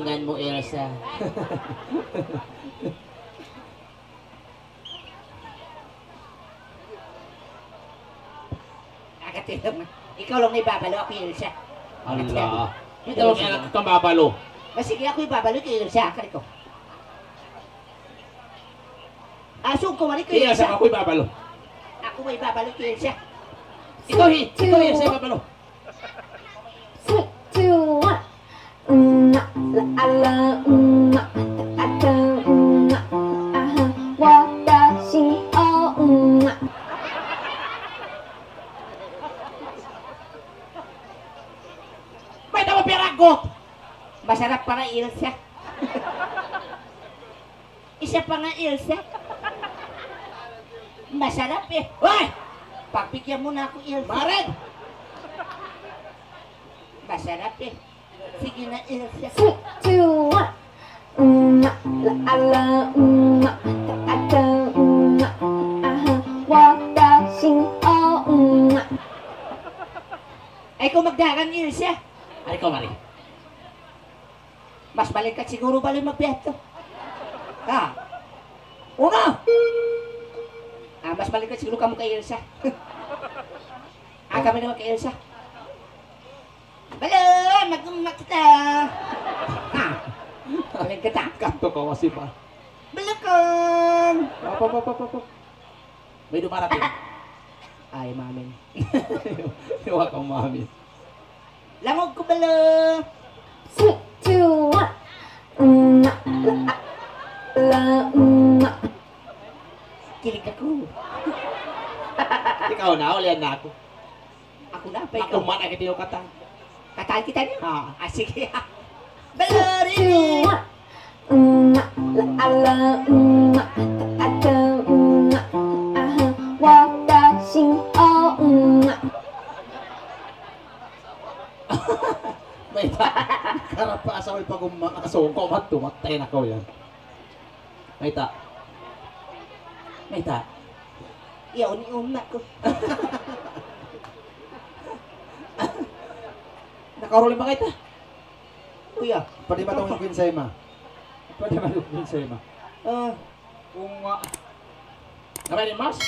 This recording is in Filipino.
Galingan mo, Elsa. Akatilong. Ikaw lang ibabalo ako, Elsa. Allah. Ikaw ang kamabalo. Sige, ako ibabalo kay Elsa. Akal ko. Asong ko, wali ko, Iya, Elsa. sa ako ibabalo. Ako may ibabalo kay Elsa. Ikaw, Elsa, ibabalo. 3, 2, 1. Ala, ata, aha, watashi o, May tama pera ko. Masarap pa nga Elsa. Isa pa nga Elsa. Masarap eh. Hoy! Pagbigyan mo na ako Elsa. Maren! Masarap eh. Sige na Elsa. 3, 2, 1. Ala, ata, aha, watashi o, Ay kung magdagan Elsa. Ay, ikaw, Mari. Mas balik ka siguro balik magbiyato. Ha? Una! Mas balik ka siguro kamo kay Elsa. Kami naman kay Elsa. Balon! Magkumak kita! Ha? Balik kita. Kanto ka kasi pa. Balakon! Apa. May dumarating. Ay, mamin. Iwa kang mami. Langog ko balon! 3, 2, 1. Ala, Kilig ako. Ikaw na, ulian na ako. Ako na pa Ako ikaw. man, ay kitiyo katang. Kataan kita niyo? Ha? Sige. Balon! 3, 2, 1. Ala, ata, aha, watashi o, May ta. Karap pa sa may pag-umakasong ko, matay na ko yan. May ta. May ta. Iyaw ni una ko. Nakaroling ba kita? Kuya. Pwede ba itong Queen Sema? Pwede ba yung Queen Sema? Ah, Kung... Kamay ni Mars?